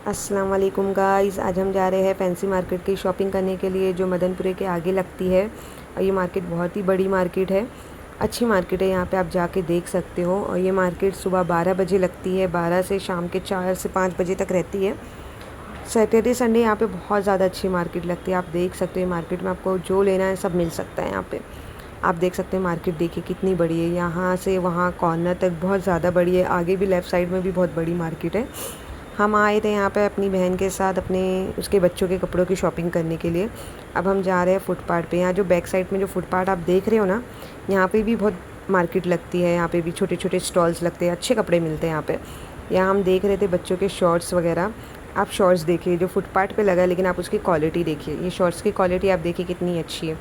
अस्सलाम वालेकुम गाइस। आज हम जा रहे हैं फैंसी मार्केट की शॉपिंग करने के लिए जो मदनपुरे के आगे लगती है। और ये मार्केट बहुत ही बड़ी मार्केट है, अच्छी मार्केट है। यहाँ पे आप जाके देख सकते हो। और ये मार्केट सुबह 12 बजे लगती है, 12 से शाम के 4 से 5 बजे तक रहती है। सैटरडे संडे यहाँ पे बहुत ज़्यादा अच्छी मार्केट लगती है। आप देख सकते हो मार्केट में आपको जो लेना है सब मिल सकता है यहाँ पे। आप देख सकते हैं मार्केट, देखिए कितनी बड़ी है। यहाँ से वहाँ कॉर्नर तक बहुत ज़्यादा बड़ी है। आगे भी लेफ़्ट साइड में भी बहुत बड़ी मार्केट है। हम आए थे यहाँ पे अपनी बहन के साथ अपने उसके बच्चों के कपड़ों की शॉपिंग करने के लिए। अब हम जा रहे हैं फुटपाथ पे। यहाँ जो बैक साइड में जो फुटपाथ आप देख रहे हो ना, यहाँ पे भी बहुत मार्केट लगती है। यहाँ पे भी छोटे छोटे स्टॉल्स लगते हैं, अच्छे कपड़े मिलते हैं यहाँ पे। यहाँ हम देख रहे थे बच्चों के शॉर्ट्स वगैरह। आप शॉर्ट्स देखिए जो फुटपाथ पे लगा है, लेकिन आप उसकी क्वालिटी देखिए। ये शॉर्ट्स की क्वालिटी आप देखिए कितनी अच्छी है।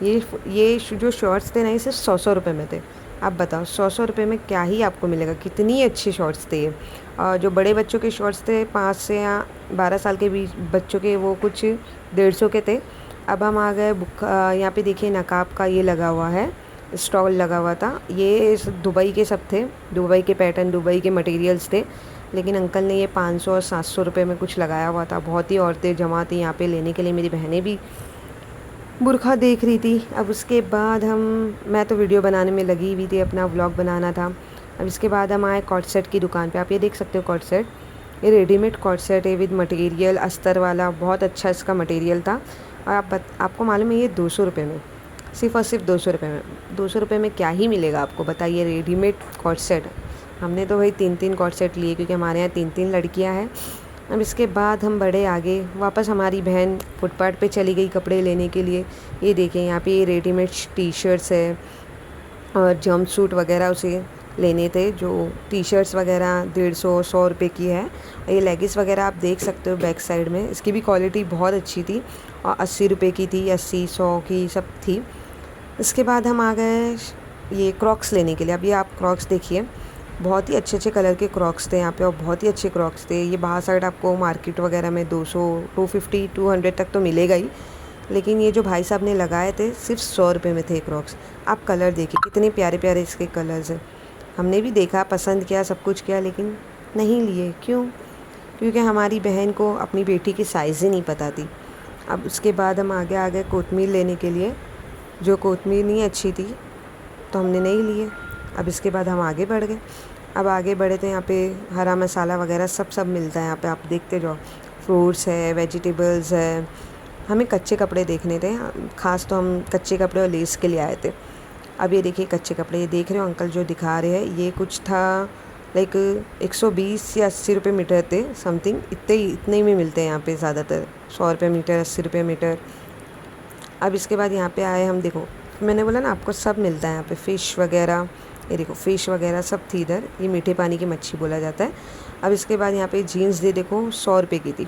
ये जो शॉर्ट्स थे ना, ये सिर्फ 100 रुपये में थे। आप बताओ 100 रुपये में क्या ही आपको मिलेगा। कितनी अच्छी शॉर्ट्स थे ये। और जो बड़े बच्चों के शॉर्ट्स थे 5 से या 12 साल के बीच बच्चों के, वो कुछ 150 के थे। अब हम आ गए यहाँ पे देखिए नकाब का ये लगा हुआ है, स्टॉल लगा हुआ था। ये दुबई के सब थे, दुबई के पैटर्न, दुबई के मटेरियल्स थे। लेकिन अंकल ने ये 500 और 700 रुपये में कुछ लगाया हुआ था। बहुत ही औरतें जमा थी यहाँ पे लेने के लिए। मेरी बहनें भी बुरखा देख रही थी। अब उसके बाद मैं तो वीडियो बनाने में लगी हुई थी, अपना व्लॉग बनाना था। अब इसके बाद हम आए कॉर्ड सेट की दुकान पे। आप ये देख सकते हो कॉर्ड सेट, ये रेडीमेड कॉर्ड सेट है विद मटेरियल, अस्तर वाला। बहुत अच्छा इसका मटेरियल था। और आपको मालूम है ये 200 रुपये में, सिर्फ और सिर्फ 200 रुपये में। 200 रुपये में क्या ही मिलेगा आपको, बताइए। Readymade cord set. हमने तो भाई 3-3 कॉर्ड सेट लिए, क्योंकि हमारे यहाँ 3-3 लड़कियाँ हैं। अब इसके बाद हम बढ़े आगे। वापस हमारी बहन फुटपाथ पे चली गई कपड़े लेने के लिए। ये देखिए यहाँ पे ये रेडीमेड टी शर्ट्स है और जंप सूट वगैरह उसे लेने थे। जो टी शर्ट्स वगैरह 150-100 रुपये की है। और ये लेगिस वगैरह आप देख सकते हो बैक साइड में, इसकी भी क्वालिटी बहुत अच्छी थी। और 80 रुपये की थी, 80-100 की सब थी। इसके बाद हम आ गए ये क्रॉक्स लेने के लिए। अब ये आप क्रॉक्स देखिए, बहुत ही अच्छे अच्छे कलर के क्रॉक्स थे यहाँ पे और बहुत ही अच्छे क्रॉक्स थे। ये बाहर साइड आपको मार्केट वगैरह में 200, 250, 200 तक तो मिलेगा ही। लेकिन ये जो भाई साहब ने लगाए थे सिर्फ 100 रुपये में थे क्रॉक्स। आप कलर देखिए कितने प्यारे प्यारे इसके कलर्स हैं। हमने भी देखा, पसंद किया, सब कुछ किया, लेकिन नहीं लिए। क्यों? क्योंकि हमारी बहन को अपनी बेटी की साइज़ ही नहीं पता थी। अब उसके बाद हम आगे आ गए कोतमीर लेने के लिए। जो कोतमीर नहीं अच्छी थी तो हमने नहीं लिए। अब इसके बाद हम आगे बढ़ गए। अब आगे बढ़े तो यहाँ पे हरा मसाला वगैरह सब मिलता है यहाँ पे। आप देखते जाओ, फ्रूट्स है, वेजिटेबल्स है। हमें कच्चे कपड़े देखने थे, ख़ास तो हम कच्चे कपड़े और लेस के लिए आए थे। अब ये देखिए कच्चे कपड़े, ये देख रहे हो अंकल जो दिखा रहे हैं, ये कुछ था लाइक 120 या 80 रुपये मीटर थे समथिंग। इतने ही में मिलते हैं यहाँ पे ज़्यादातर, 100 रुपये मीटर, 80 रुपये मीटर। अब इसके बाद यहाँ पे आए हम, देखो मैंने बोला ना आपको सब मिलता है यहाँ पे, फ़िश वगैरह। ये देखो फ़िश वगैरह सब थी इधर। ये मीठे पानी की मच्छी बोला जाता है। अब इसके बाद यहाँ पे जीन्स दे, देखो 100 रुपये की थी।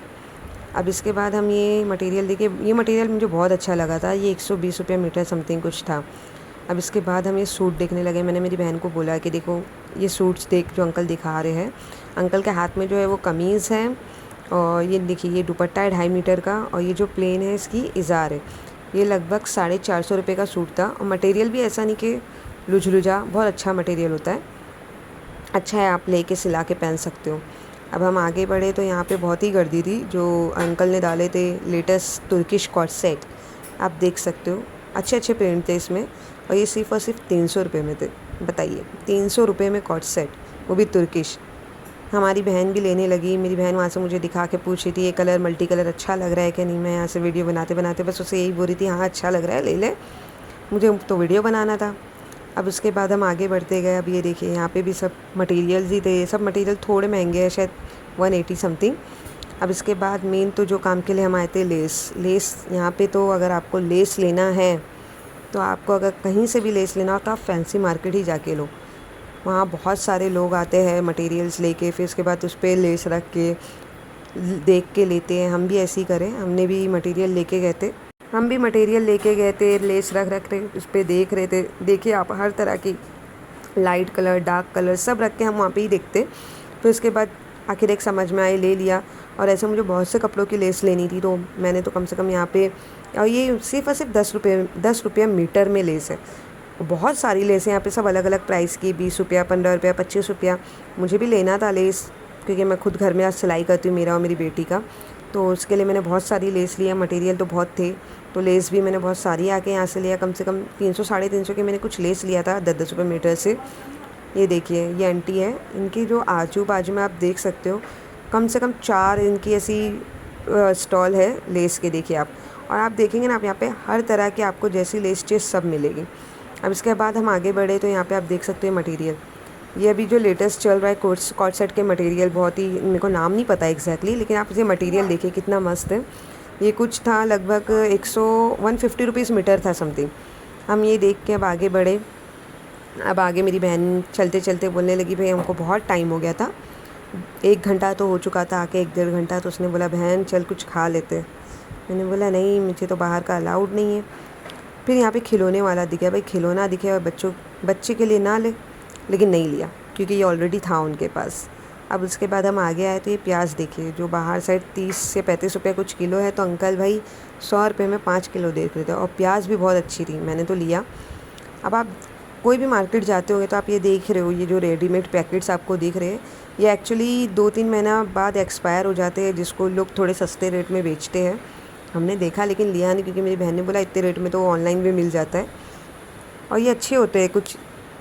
अब इसके बाद हम ये मटेरियल देखिए, ये मटेरियल मुझे बहुत अच्छा लगा था। ये 120 रुपये मीटर समथिंग कुछ था। अब इसके बाद हम ये सूट देखने लगे। मैंने मेरी बहन को बोला कि देखो ये सूट्स देख जो अंकल दिखा रहे हैं। अंकल के हाथ में जो है वो कमीज़ है, और ये देखिए ये दुपट्टा है 2.5 मीटर का, और ये जो प्लेन है इसकी इज़ार है। ये लगभग 450 रुपये का सूट था। और मटेरियल भी ऐसा नहीं कि लुझलुझा, बहुत अच्छा मटेरियल होता है। अच्छा है, आप लेके सिला के पहन सकते हो। अब हम आगे बढ़े तो यहाँ पे बहुत ही गर्दी थी। जो अंकल ने डाले थे लेटेस्ट तुर्किश कॉर्ड सेट, आप देख सकते हो, अच्छे अच्छे प्रिंट थे इसमें। और ये सिर्फ और सिर्फ 300 रुपये में थे। बताइए 300 रुपये में कॉर्ड सेट, वो भी तुर्किश। हमारी बहन भी लेने लगी। मेरी बहन वहाँ से मुझे दिखा के पूछ रही थी ये कलर मल्टी कलर अच्छा लग रहा है कि नहीं। मैं यहाँ से वीडियो बनाते बनाते बस उसे यही बोल रही थी, हाँ अच्छा लग रहा है, ले ले। मुझे तो वीडियो बनाना था। अब उसके बाद हम आगे बढ़ते गए। अब ये देखिए यहाँ पे भी सब मटेरियल्स ही थे। सब मटेरियल थोड़े महंगे हैं, शायद 180 समथिंग। अब इसके बाद मेन तो जो काम के लिए हम आए थे, लेस यहाँ पे तो अगर आपको लेस लेना है तो आपको अगर कहीं से भी लेस लेना हो तो आप फैंसी मार्केट ही जाके लो। वहाँ बहुत सारे लोग आते हैं मटेरियल्स लेके, फिर उसके बाद उस पर लेस रख के देख के लेते हैं। हम भी ऐसे ही करें, हमने भी मटेरियल लेके गए थे। हम भी मटेरियल लेके गए थे, लेस रख रहे उस पर देख रहे थे। देखिए आप हर तरह की लाइट कलर, डार्क कलर सब रख के हम वहाँ पे ही देखते। फिर उसके बाद आखिर एक समझ में आए, ले लिया। और ऐसे मुझे बहुत से कपड़ों की लेस लेनी थी, तो मैंने तो कम से कम यहाँ पे, और ये सिर्फ और सिर्फ 10 रुपये मीटर में लेस है। बहुत सारी लेस हैं यहाँ पे, सब अलग अलग प्राइस की, 20 रुपया, 15 रुपया, 25 रुपया। मुझे भी लेना था लेस, क्योंकि मैं खुद घर में आज सिलाई करती हूँ, मेरा और मेरी बेटी का। तो उसके लिए मैंने बहुत सारी लेस लिया, मटेरियल तो बहुत थे, तो लेस भी मैंने बहुत सारी आके यहाँ से लिया। कम से कम 300 साढ़े 300 के मैंने कुछ लेस लिया था 10-10 रुपये मीटर से। ये देखिए, ये आंटी है, इनकी जो आजू बाजू में आप देख सकते हो कम से कम 4 इनकी ऐसी स्टॉल है लेस के, देखिए आप। और आप देखेंगे ना, आप यहाँ पे हर तरह के आपको जैसी लेस चाहिए सब मिलेगी। अब इसके बाद हम आगे बढ़े तो यहाँ पे आप देख सकते हो मटेरियल, ये अभी जो लेटेस्ट चल रहा है कॉर्ड सेट के मटेरियल, बहुत ही, मेरे को नाम नहीं पता एग्जैक्टली, लेकिन आप इसे मटेरियल देखिए कितना मस्त है। ये कुछ था लगभग 150 रुपीज़ मीटर था समथिंग। हम ये देख के अब आगे बढ़े। अब आगे मेरी बहन चलते चलते बोलने लगी, भाई हमको बहुत टाइम हो गया था, 1 घंटा तो हो चुका था आके, 1-1.5 घंटा। तो उसने बोला, बहन चल कुछ खा लेते। मैंने बोला नहीं, मुझे तो बाहर का अलाउड नहीं है। फिर यहाँ पे खिलौने वाला दिखा, भाई खिलौना दिखे और बच्चे के लिए ना ले, लेकिन नहीं लिया क्योंकि ये ऑलरेडी था उनके पास। अब उसके बाद हम आगे आए तो ये प्याज देखिए, जो बाहर साइड 30 से 35 रुपये कुछ किलो है, तो अंकल भाई 100 रुपये में 5 किलो दे रहे थे, और प्याज भी बहुत अच्छी थी, मैंने तो लिया। अब आप कोई भी मार्केट जाते होंगे तो आप ये देख रहे हो, ये जो रेडीमेड पैकेट्स आपको दिख रहे हैं, ये एक्चुअली 2-3 महीना बाद एक्सपायर हो जाते हैं, जिसको लोग थोड़े सस्ते रेट में बेचते हैं। हमने देखा लेकिन लिया नहीं, क्योंकि मेरी बहन ने बोला इतने रेट में तो ऑनलाइन भी मिल जाता है, और ये अच्छे होते हैं, कुछ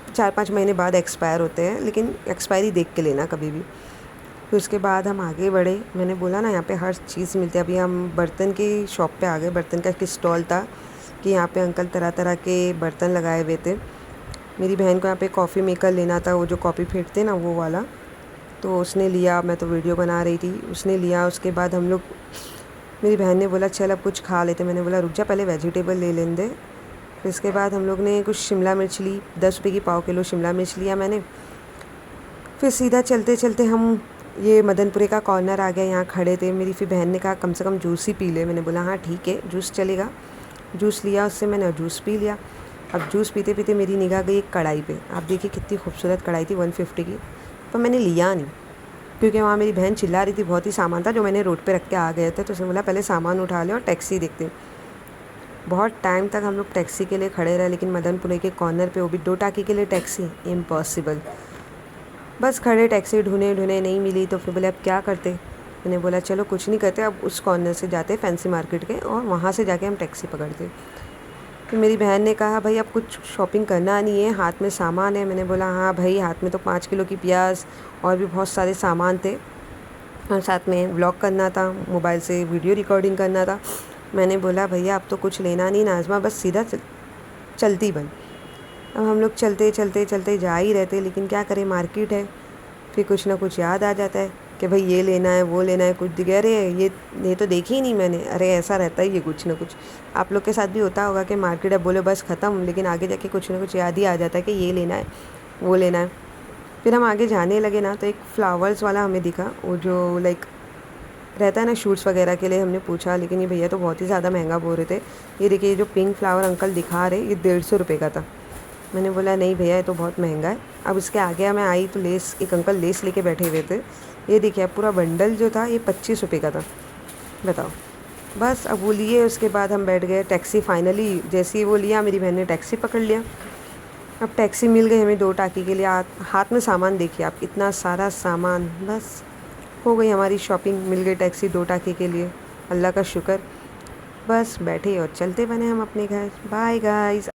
4-5 महीने बाद एक्सपायर होते हैं, लेकिन एक्सपायरी देख के लेना कभी भी। फिर उसके बाद हम आगे बढ़े, मैंने बोला ना यहाँ पे हर चीज़ मिलती है। अभी हम बर्तन की शॉप पे आ गए, बर्तन का एक स्टॉल था कि यहाँ पे अंकल तरह तरह के बर्तन लगाए हुए थे। मेरी बहन को यहाँ पे कॉफ़ी मेकर लेना था, वो जो कॉफ़ी फेंटते ना वो वाला, तो उसने लिया। मैं तो वीडियो बना रही थी, उसने लिया। उसके बाद हम लोग, मेरी बहन ने बोला चल अब कुछ खा लेते, मैंने बोला रुक जा पहले वेजिटेबल ले लें दे। फिर इसके बाद हम लोग ने कुछ शिमला मिर्च ली, 10 रुपये की पाव किलो शिमला मिर्च लिया मैंने। फिर सीधा चलते चलते हम ये मदनपुरे का कॉर्नर आ गया, यहाँ खड़े थे। मेरी फिर बहन ने कहा कम से कम जूस ही पी ले, मैंने बोला हाँ ठीक है जूस चलेगा। जूस लिया उससे मैंने, जूस पी लिया। अब जूस पीते पीते मेरी निगाह गई एक कढ़ाई पे, आप देखिए कितनी खूबसूरत कढ़ाई थी 150 की, पर मैंने लिया नहीं क्योंकि वहाँ मेरी बहन चिल्ला रही थी, बहुत ही सामान था जो मैंने रोड पे रख के आ गए थे। तो उसने बोला पहले सामान उठा ले और टैक्सी देखते। बहुत टाइम तक हम लोग टैक्सी के लिए खड़े रहे, लेकिन मदनपुरे के कॉर्नर पे वो भी 2 टाकी के लिए टैक्सी, इम्पॉसिबल। बस खड़े, टैक्सी ढूंढे ढूंढे नहीं मिली, तो फिर बोले अब क्या करते। मैंने बोला चलो कुछ नहीं करते, अब उस कॉर्नर से जाते फैंसी मार्केट के, और वहाँ से जाके हम टैक्सी पकड़ते। तो मेरी बहन ने कहा भाई अब कुछ शॉपिंग करना नहीं है, हाथ में सामान है। मैंने बोला हाँ भाई, हाथ में तो 5 किलो की प्याज और भी बहुत सारे सामान थे, और साथ में व्लॉग करना था, मोबाइल से वीडियो रिकॉर्डिंग करना था। मैंने बोला भैया अब तो कुछ लेना नहीं नाज़मा, बस सीधा चलती बन। अब हम लोग चलते चलते चलते जा ही रहते, लेकिन क्या करें, मार्केट है, फिर कुछ ना कुछ याद आ जाता है कि भाई ये लेना है वो लेना है। कुछ दिखे, अरे ये तो देखी ही नहीं मैंने, अरे ऐसा रहता है ये कुछ ना कुछ। आप लोग के साथ भी होता होगा कि मार्केट है, बोले बस ख़त्म, लेकिन आगे जाके कुछ ना कुछ याद ही आ जाता है कि ये लेना है वो लेना है। फिर हम आगे जाने लगे ना, तो एक फ्लावर्स वाला हमें दिखा, वो जो लाइक रहता है ना शूट्स वगैरह के लिए। हमने पूछा, लेकिन ये भैया तो बहुत ही ज़्यादा महंगा बोल रहे थे। ये देखिए, ये जो पिंक फ्लावर अंकल दिखा रहे, ये 150 रुपये का था। मैंने बोला नहीं भैया ये तो बहुत महंगा है। अब इसके आगे मैं आई तो लेस, एक अंकल लेस लेके बैठे हुए थे। ये देखिए पूरा बंडल जो था ये 25 रुपये का था, बताओ। बस अब वो लिए, उसके बाद हम बैठ गए। टैक्सी फाइनली जैसे ही वो लिया, मेरी बहन ने टैक्सी पकड़ लिया। अब टैक्सी मिल गई हमें 2 टाकी के लिए। हाथ में सामान देखिए आप, इतना सारा सामान। बस हो गई हमारी शॉपिंग, मिल गई टैक्सी 2 टाकी के लिए, अल्लाह का शुक्र। बस बैठे और चलते बने हम अपने घर। Bye guys.